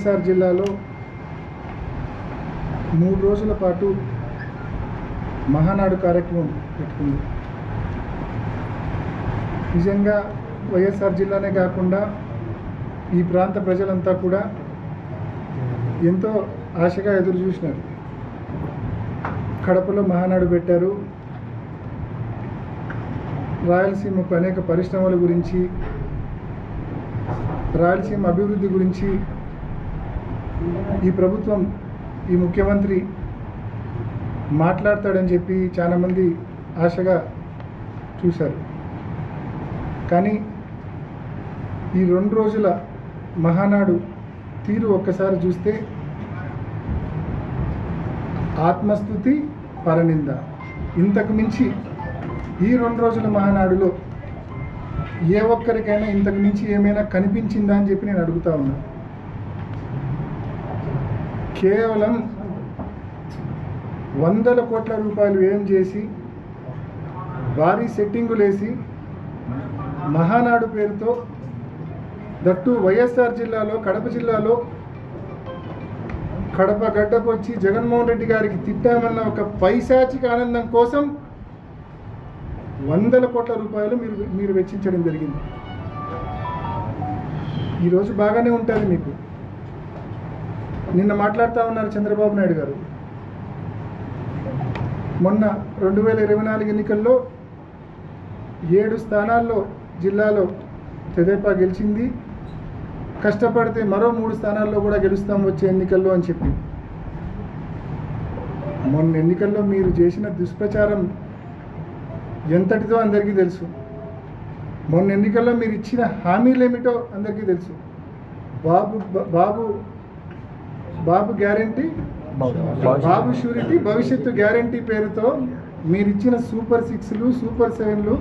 వైఎస్ఆర్ జిల్లాలో 3 రోజుల పాటు మహానాడు కార్యక్రమం పెట్టుకుంది. నిజంగా వైఎస్ఆర్ జిల్లానే కాకుండా ఈ ప్రాంత ప్రజలంతా కూడా ఎంతో ఆశగా ఎదురు చూసినారు. కడపలో మహానాడు పెట్టారు. రాయలసీమకు అనేక పరిశ్రమల గురించి, రాయలసీమ అభివృద్ధి గురించి ఈ ప్రభుత్వం, ఈ ముఖ్యమంత్రి మాట్లాడతాడని చెప్పి చాలామంది ఆశగా చూశారు. కానీ ఈ 2 రోజుల మహానాడు తీరు ఒక్కసారి చూస్తే ఆత్మస్తుతి, పరనింద. ఇంతకు మించి ఈ 2 రోజుల మహానాడులో ఏ ఒక్కరికైనా ఇంతకు మించి ఏమైనా కనిపించిందా అని చెప్పి నేను అడుగుతా ఉన్నా. కేవలం 100 కోట్ల రూపాయలు వ్యయం చేసి భారీ సెట్టింగులేసి మహానాడు పేరుతో, దట్టు వైఎస్ఆర్ జిల్లాలో, కడప జిల్లాలో కడప గడ్డకు వచ్చి జగన్మోహన్ రెడ్డి గారికి తిట్టామన్న ఒక పైశాచిక ఆనందం కోసం 100 కోట్ల రూపాయలు మీరు వెచ్చించడం జరిగింది. ఈరోజు బాగానే ఉంటుంది మీకు. నిన్న మాట్లాడుతూ ఉన్నారు చంద్రబాబు నాయుడు గారు. మొన్న 2024 ఎన్నికల్లో 7 స్థానాల్లో జిల్లాలో తెదేపా గెలిచింది. కష్టపడితే మరో 3 స్థానాల్లో కూడా గెలుస్తాం వచ్చే ఎన్నికల్లో అని చెప్పి. మొన్న ఎన్నికల్లో మీరు చేసిన దుష్ప్రచారం ఎంతటిదో అందరికీ తెలుసు. మొన్న ఎన్నికల్లో మీరు ఇచ్చిన హామీలు ఏమిటో అందరికీ తెలుసు. బాబు గ్యారంటీ, బాబు షూరిటీ, భవిష్యత్తు గ్యారంటీ పేరుతో మీరు ఇచ్చిన సూపర్ 6లు, సూపర్ 7లు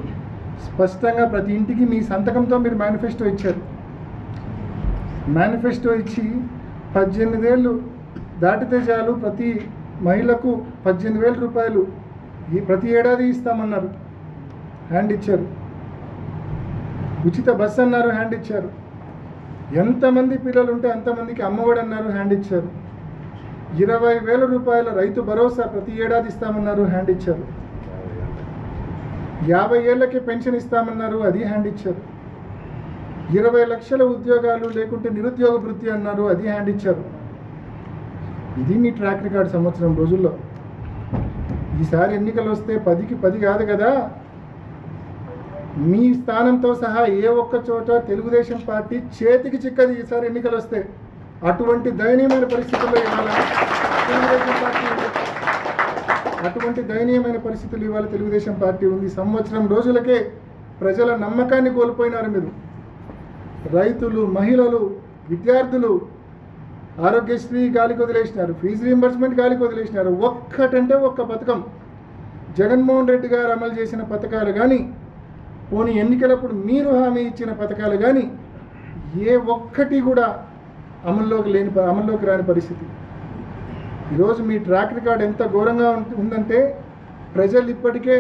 స్పష్టంగా ప్రతి ఇంటికి మీ సంతకంతో మీరు మేనిఫెస్టో ఇచ్చారు. మేనిఫెస్టో ఇచ్చి 18 ఏళ్ళు దాటితే చాలు ప్రతి మహిళకు 18,000 రూపాయలు ప్రతి ఏడాది ఇస్తామన్నారు, హ్యాండ్ ఇచ్చారు. ఉచిత బస్సు అన్నారు, హ్యాండ్ ఇచ్చారు. ఎంతమంది పిల్లలు ఉంటే అంతమందికి అమ్మఒడి అన్నారు, హ్యాండ్ ఇచ్చారు. 20,000 రూపాయల రైతు భరోసా ప్రతి ఏడాది ఇస్తామన్నారు, హ్యాండ్ ఇచ్చారు. 50 ఏళ్ళకి పెన్షన్ ఇస్తామన్నారు, అది హ్యాండ్ ఇచ్చారు. 20 లక్షల ఉద్యోగాలు లేకుంటే నిరుద్యోగ వృత్తి అన్నారు, అది హ్యాండ్ ఇచ్చారు. ఇది మీ ట్రాక్ రికార్డ్ సంవత్సరం రోజుల్లో. ఈసారి ఎన్నికలు వస్తే 10కి 10 కాదు కదా. మీ స్థానంతో సహా ఏ ఒక్క చోట తెలుగుదేశం పార్టీ చేతికి చిక్కది ఈసారి ఎన్నికలు వస్తే. అటువంటి దయనీయమైన పరిస్థితుల్లో ఇవాళ తెలుగుదేశం పార్టీ ఉంది. అటువంటి దయనీయమైన పరిస్థితులు ఇవాళ తెలుగుదేశం పార్టీ ఉంది. సంవత్సరం రోజులకే ప్రజల నమ్మకాన్ని కోల్పోయినారు మీరు. రైతులు, మహిళలు, విద్యార్థులు ఆరోగ్యశ్రీ గాలికి వదిలేసినారు, ఫీజు రీయింబర్స్మెంట్ గాలికి వదిలేసినారు. ఒక్కటంటే ఒక్క పథకం జగన్మోహన్ రెడ్డి గారు అమలు చేసిన పథకాలు కానీ, పోనీ ఎన్నికలప్పుడు మీరు హామీ ఇచ్చిన పథకాలు కానీ ఏ ఒక్కటి కూడా అమల్లోకి రాని పరిస్థితి. ఈరోజు మీ ట్రాక్ రికార్డ్ ఎంత ఘోరంగా ఉందంటే ప్రజలు ఇప్పటికే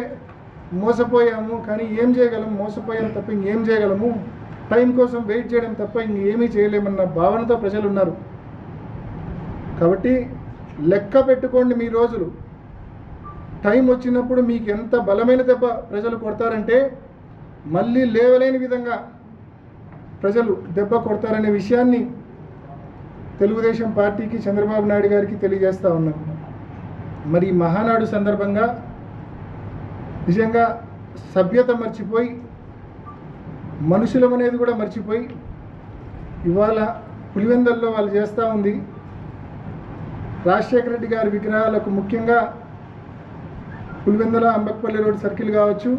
మోసపోయాము, కానీ ఏం చేయగలము, మోసపోయాం తప్ప ఇంకేం చేయగలము, టైం కోసం వెయిట్ చేయడం తప్ప ఇంకేమీ చేయలేమన్న భావనతో ప్రజలు ఉన్నారు. కాబట్టి లెక్క పెట్టుకోండి మీ రోజులు. టైం వచ్చినప్పుడు మీకు ఎంత బలమైన దెబ్బ ప్రజలు కొడతారంటే మళ్ళీ లేవలేని విధంగా ప్రజలు దెబ్బ కొడతారనే విషయాన్ని తెలుగుదేశం పార్టీకి, చంద్రబాబు నాయుడు గారికి తెలియజేస్తూ ఉన్నాం. మరి మహానాడు సందర్భంగా నిజంగా సభ్యత మర్చిపోయి, మనుషులం అనేది కూడా మర్చిపోయి ఇవాళ పులివెందల్లో వాళ్ళు చేస్తూ ఉంది. రాజశేఖర రెడ్డి గారి విగ్రహాలకు ముఖ్యంగా పులివెందల అంబక్పల్లి రోడ్ సర్కిల్ కావచ్చు,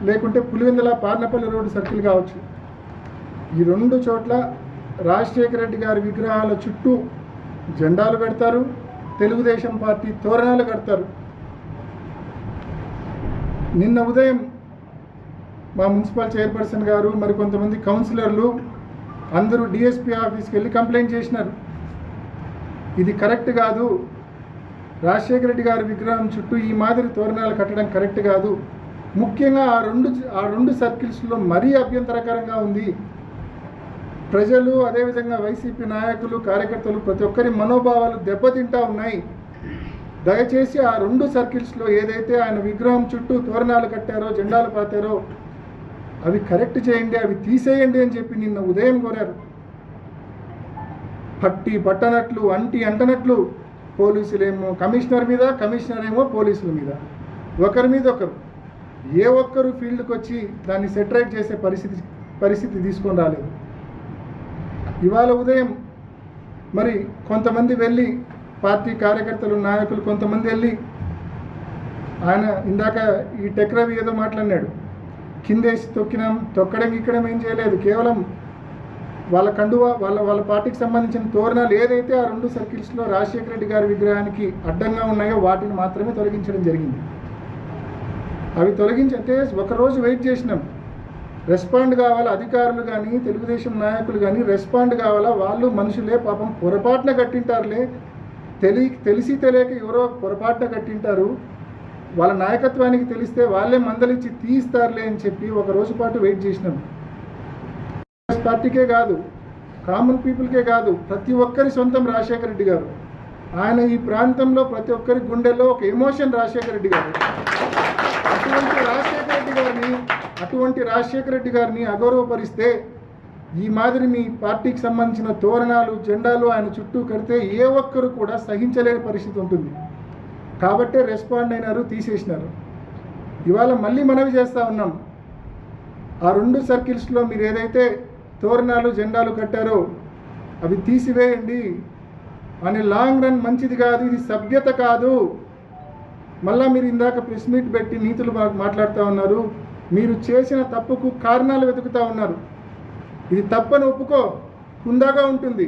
లేకుంటే పులివెందల పార్నపల్లి రోడ్ సర్కిల్ కావచ్చు, ఈ 2 చోట్ల రాజశేఖర రెడ్డి గారి విగ్రహాల చుట్టూ జెండాలు పెడతారు, తెలుగుదేశం పార్టీ తోరణాలు కడతారు. నిన్న ఉదయం మా మున్సిపల్ చైర్పర్సన్ గారు, మరి కొంతమంది కౌన్సిలర్లు అందరూ డిఎస్పీ ఆఫీస్కి వెళ్ళి కంప్లైంట్ చేసినారు. ఇది కరెక్ట్ కాదు, రాజశేఖర రెడ్డి గారి విగ్రహం చుట్టూ ఈ మాదిరి తోరణాలు కట్టడం కరెక్ట్ కాదు. ముఖ్యంగా ఆ రెండు సర్కిల్స్లో మరీ అభ్యంతరకరంగా ఉంది. ప్రజలు అదేవిధంగా వైసీపీ నాయకులు కార్యకర్తలు ప్రతి ఒక్కరి మనోభావాలు దెబ్బతింటా ఉన్నాయి. దయచేసి ఆ 2 సర్కిల్స్లో ఏదైతే ఆయన విగ్రహం చుట్టూ తోరణాలు కట్టారో జెండాలు పాతారో అవి కరెక్ట్ చేయండి, అవి తీసేయండి అని చెప్పి నిన్న ఉదయం కోరారు. పట్టి పట్టనట్లు అంటనట్లు పోలీసులేమో కమిషనర్ మీద, కమిషనర్ ఏమో పోలీసుల మీద, ఒకరి మీద ఒకరు ఏ ఒక్కరు ఫీల్డ్కి వచ్చి దాన్ని సెటరేట్ చేసే పరిస్థితి తీసుకొని రాలేదు. ఇవాళ ఉదయం మరి కొంతమంది వెళ్ళి పార్టీ కార్యకర్తలు నాయకులు కొంతమంది వెళ్ళి ఆయన ఇందాక ఈ టెక్రవి ఏదో మాట్లాడినాడు, కిందేసి తొక్కడం ఇక్కడం ఏం చేయలేదు. కేవలం వాళ్ళ కండువా వాళ్ళ పార్టీకి సంబంధించిన తోరణాలు ఏదైతే ఆ 2 సర్కిల్స్లో రాజశేఖర రెడ్డి గారి విగ్రహానికి అడ్డంగా ఉన్నాయో వాటిని మాత్రమే తొలగించడం జరిగింది. అవి తొలగించంటే ఒకరోజు వెయిట్ చేసినాం. రెస్పాండ్ కావాలా అధికారులు కానీ తెలుగుదేశం నాయకులు కానీ రెస్పాండ్ కావాలా. వాళ్ళు మనుషులే, పాపం పొరపాటున కట్టింటారులే, తెలిసి తెలియక ఎవరో పొరపాటున కట్టింటారు, వాళ్ళ నాయకత్వానికి తెలిస్తే వాళ్ళే మందలిచ్చి తీస్తారులే అని చెప్పి ఒక రోజు పాటు వెయిట్ చేసినాం. పార్టీకే కాదు, కామన్ పీపుల్కే కాదు, ప్రతి ఒక్కరి సొంతం రాజశేఖర రెడ్డి గారు. ఆయన ఈ ప్రాంతంలో ప్రతి ఒక్కరి గుండెల్లో ఒక ఎమోషన్ రాజశేఖర రెడ్డి గారు. అటువంటి రాజశేఖర రెడ్డి గారిని అగౌరవపరిస్తే ఈ మాదిరి మీ పార్టీకి సంబంధించిన తోరణాలు జెండాలు ఆయన చుట్టూ కడితే ఏ ఒక్కరు కూడా సహించలేని పరిస్థితి ఉంటుంది. కాబట్టే రెస్పాండ్ అయినారు, తీసేసినారు. ఇవాళ మళ్ళీ మనవి చేస్తూ ఉన్నాం, ఆ 2 సర్కిల్స్లో మీరు ఏదైతే తోరణాలు జెండాలు కట్టారో అవి తీసివేయండి. అనే లాంగ్ రన్ మంచిది కాదు, ఇది సభ్యత కాదు. మళ్ళీ మీరు ఇందాక ప్రెస్ మీట్ పెట్టి నీతులు మాట్లాడుతూ ఉన్నారు, మీరు చేసిన తప్పుకు కారణాలు వెతుకుతూ ఉన్నారు. ఇది తప్పని ఒప్పుకో, హుందాగా ఉంటుంది.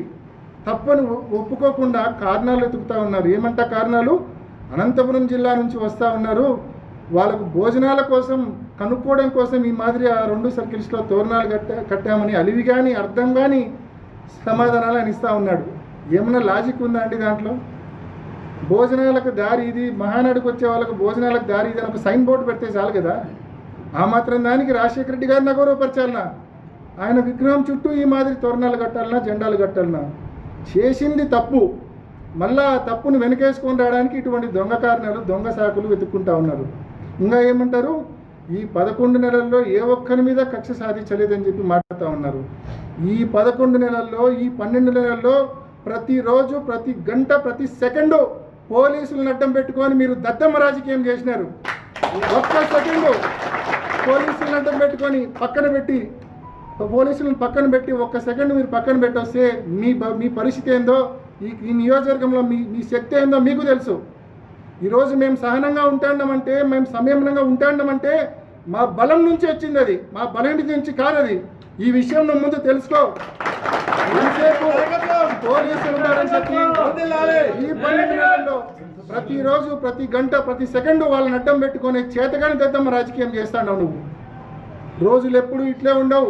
తప్పని ఒప్పుకోకుండా కారణాలు వెతుకుతూ ఉన్నారు. ఏమంట కారణాలు? అనంతపురం జిల్లా నుంచి వస్తూ ఉన్నారు, వాళ్ళకు భోజనాల కోసం కనుక్కోవడం కోసం ఈ మాదిరి ఆ 2 సర్కిల్స్లో తోరణాలు కట్టామని అలివి కానీ అర్థం కానీ సమాధానాలు అని ఇస్తూ ఉన్నాడు. ఏమన్నా లాజిక్ ఉందా అండి దాంట్లో? భోజనాలకు దారి ఇది, మహానాడుకు వచ్చే వాళ్ళకు భోజనాలకు దారి ఇది అని ఒక సైన్ బోర్డు పెడితే చాలు కదా. ఆ మాత్రం దానికి రాజశేఖర రెడ్డి గారిని అగౌరవపరచాలనా? ఆయన విగ్రహం చుట్టూ ఈ మాదిరి తోరణాలు కట్టాలన్నా జెండాలు కట్టాలన్నా? చేసింది తప్పు, మళ్ళా ఆ తప్పును వెనకేసుకొని రావడానికి ఇటువంటి దొంగ కారణాలు దొంగ సాకులు వెతుక్కుంటా ఉన్నారు. ఇంకా ఏమంటారు, ఈ 11 నెలల్లో ఏ ఒక్కరి మీద కక్ష సాధించలేదని చెప్పి మాట్లాడుతూ ఉన్నారు. ఈ 11 నెలల్లో ఈ 12 నెలల్లో ప్రతిరోజు ప్రతి గంట ప్రతి సెకండు పోలీసులను అడ్డం పెట్టుకొని మీరు దద్దమ్మ రాజకీయం చేసినారు. ఒక్క సెకండు పోలీసులను అడ్డం పెట్టుకొని పోలీసులను పక్కన పెట్టి ఒక్క సెకండ్ మీరు పక్కన పెట్టొస్తే మీ పరిస్థితి ఏందో, ఈ నియోజకవర్గంలో మీ శక్తి ఏందో మీకు తెలుసు. ఈరోజు మేము సహనంగా ఉంటాండమంటే, మేము సంయమనంగా ఉంటాండమంటే మా బలం నుంచి వచ్చింది, అది మా బలం నుంచి కాదు. అది ఈ విషయం నువ్వు ముందు తెలుసుకో. పోలీసులు ఉన్నారని చెప్పి ఈ 12 నెలల్లో ప్రతిరోజు ప్రతి గంట ప్రతి సెకండు వాళ్ళని అడ్డం పెట్టుకొని చేతగాని దద్దమ్మ రాజకీయం చేస్తాడు నువ్వు. రోజులు ఎప్పుడు ఇట్లే ఉండవు.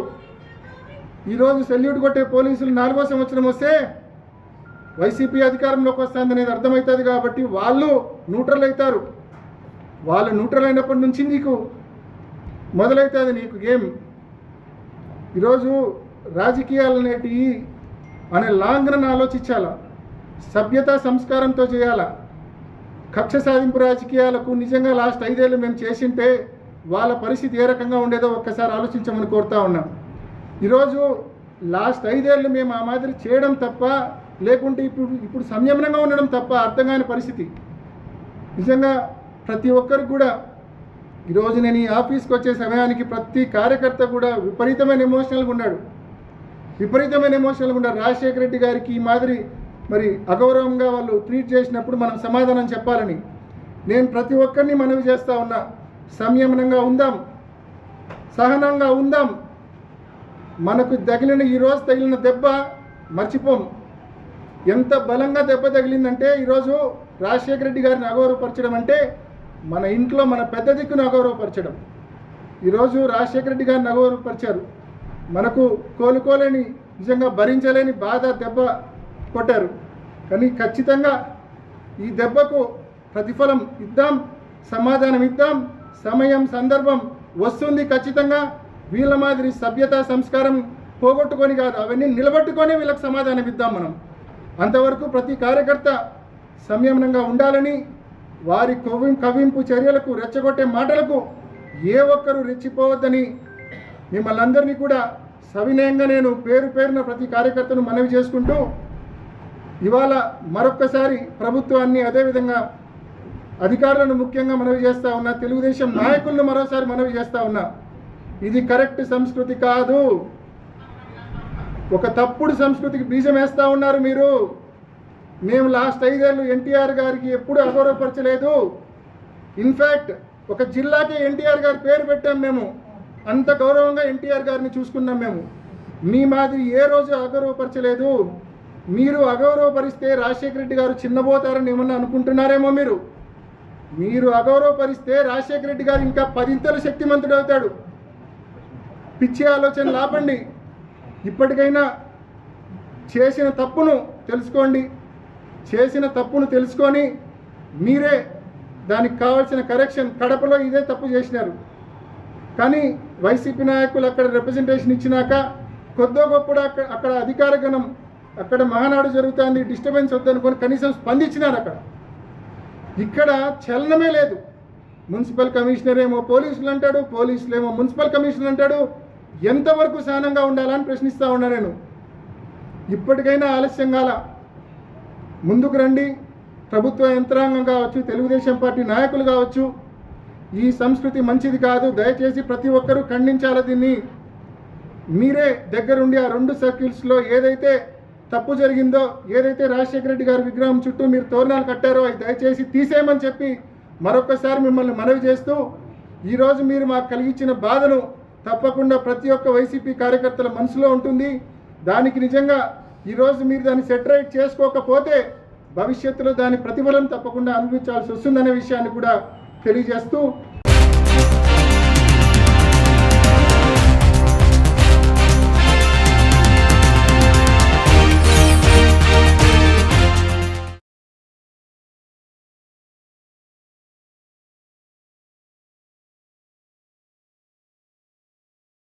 ఈరోజు సెల్యూట్ కొట్టే పోలీసులు 4వ సంవత్సరం వస్తే వైసీపీ అధికారంలోకి వస్తుంది అనేది అర్థమవుతుంది కాబట్టి వాళ్ళు న్యూట్రల్ అవుతారు. వాళ్ళు న్యూట్రల్ అయినప్పటి నుంచి నీకు మొదలవుతుంది నీకు గేమ్. ఈరోజు రాజకీయాలు అనేటివి అనే లాంగ్ రన్ ఆలోచించాలా, సభ్యత సంస్కారంతో చేయాలా. కక్ష సాధింపు రాజకీయాలకు నిజంగా లాస్ట్ 5 ఏళ్ళు మేము చేసింటే వాళ్ళ పరిస్థితి ఏ రకంగా ఉండేదో ఒక్కసారి ఆలోచించమని కోరుతా ఉన్నాం. ఈరోజు లాస్ట్ 5 ఏళ్ళు మేము ఆ మాదిరి చేయడం తప్ప, లేకుంటే ఇప్పుడు సంయమనంగా ఉండడం తప్ప అర్థం కాని పరిస్థితి. నిజంగా ప్రతి ఒక్కరికి కూడా ఈరోజు నేను ఈ ఆఫీస్కి వచ్చే సమయానికి ప్రతి కార్యకర్త కూడా విపరీతమైన ఎమోషనల్గా ఉన్నాడు. రాజశేఖర రెడ్డి గారికి ఈ మాదిరి మరి అగౌరవంగా వాళ్ళు ట్రీట్ చేసినప్పుడు మనం సమాధానం చెప్పాలని నేను ప్రతి ఒక్కరిని మనవి చేస్తూ ఉన్నా. సంయమనంగా ఉందాం, సహనంగా ఉందాం. మనకు ఈరోజు తగిలిన దెబ్బ మర్చిపోం. ఎంత బలంగా దెబ్బ తగిలిందంటే ఈరోజు రాజశేఖర రెడ్డి గారిని అగౌరవపరచడం అంటే మన ఇంట్లో మన పెద్ద దిక్కును అగౌరవపరచడం. ఈరోజు రాజశేఖర రెడ్డి గారిని అగౌరవపరిచారు. మనకు కోలుకోలేని నిజంగా భరించలేని బాధ దెబ్బ కొట్టారు. కానీ ఖచ్చితంగా ఈ దెబ్బకు ప్రతిఫలం ఇద్దాం, సమాధానం ఇద్దాం. సమయం సందర్భం వస్తుంది ఖచ్చితంగా. వీళ్ళ మాదిరి సభ్యత సంస్కారం పోగొట్టుకొని కాదు, అవన్నీ నిలబెట్టుకొని వీళ్ళకి సమాధానం ఇద్దాం మనం. అంతవరకు ప్రతి కార్యకర్త సంయమనంగా ఉండాలని, వారి కవింపు చర్యలకు, రెచ్చగొట్టే మాటలకు ఏ ఒక్కరూ రెచ్చిపోవద్దని మిమ్మల్ని అందరినీ కూడా సవినయంగా నేను పేరు పేరున ప్రతి కార్యకర్తను మనవి చేసుకుంటూ, ఇవాళ మరొక్కసారి ప్రభుత్వాన్ని, అదేవిధంగా అధికారులను ముఖ్యంగా మనవి చేస్తూ ఉన్నా, తెలుగుదేశం నాయకులను మరోసారి మనవి చేస్తూ ఉన్నా, ఇది కరెక్ట్ సంస్కృతి కాదు. ఒక తప్పుడు సంస్కృతికి బీజం వేస్తూ ఉన్నారు మీరు. మేము లాస్ట్ 5 ఏళ్ళు ఎన్టీఆర్ గారికి ఎప్పుడు అగౌరవపరచలేదు. ఇన్ఫ్యాక్ట్ ఒక జిల్లాకి ఎన్టీఆర్ గారి పేరు పెట్టాం మేము. అంత గౌరవంగా ఎన్టీఆర్ గారిని చూసుకున్నాం మేము. మీ మాదిరి ఏ రోజు అగౌరవపరచలేదు. మీరు అగౌరవపరిస్తే రాజశేఖర రెడ్డి గారు చిన్నబోతారని ఏమన్నా అనుకుంటున్నారేమో మీరు. మీరు అగౌరవపరిస్తే రాజశేఖర రెడ్డి గారు ఇంకా 10 శక్తిమంతుడు అవుతాడు. పిచ్చి ఆలోచనలు ఆపండి. ఇప్పటికైనా చేసిన తప్పును తెలుసుకోండి. చేసిన తప్పును తెలుసుకొని మీరే దానికి కావాల్సిన కరెక్షన్, కడపలో ఇదే తప్పు చేసినారు కానీ వైసీపీ నాయకులు అక్కడ రిప్రజెంటేషన్ ఇచ్చినాక కొద్దో గొప్ప అక్కడ అధికార గణం, అక్కడ మహానాడు జరుగుతుంది, డిస్టర్బెన్స్ వద్దనుకొని కనీసం స్పందించినారు. అక్కడ ఇక్కడ చలనమే లేదు. మున్సిపల్ కమిషనర్ ఏమో పోలీసులు అంటాడు, పోలీసులు ఏమో మున్సిపల్ కమిషనర్ అంటాడు. ఎంతవరకు సహనంగా ఉండాలని ప్రశ్నిస్తూ ఉన్నా నేను. ఇప్పటికైనా ఆలస్యం కాల, ముందుకు రండి. ప్రభుత్వ యంత్రాంగం కావచ్చు, తెలుగుదేశం పార్టీ నాయకులు కావచ్చు, ఈ సంస్కృతి మంచిది కాదు. దయచేసి ప్రతి ఒక్కరూ ఖండించాలి దీన్ని. మీరే దగ్గరుండి ఆ 2 సర్కిల్స్లో ఏదైతే తప్పు జరిగిందో, ఏదైతే రాజశేఖర రెడ్డి గారి విగ్రహం చుట్టూ మీరు తోరణాలు కట్టారో అది దయచేసి తీసేయమని చెప్పి మరొకసారి మిమ్మల్ని మనవి చేస్తూ, ఈరోజు మీరు మాకు కలిగించిన బాధను తప్పకుండా ప్రతి ఒక్క వైసీపీ కార్యకర్తల మనసులో ఉంటుంది. దానికి నిజంగా ఈరోజు మీరు దాన్ని సెటరైట్ చేసుకోకపోతే భవిష్యత్తులో దాని ప్రతిఫలం తప్పకుండా అనుభవించాల్సి వస్తుందనే విషయాన్ని కూడా తెలియజేస్తూ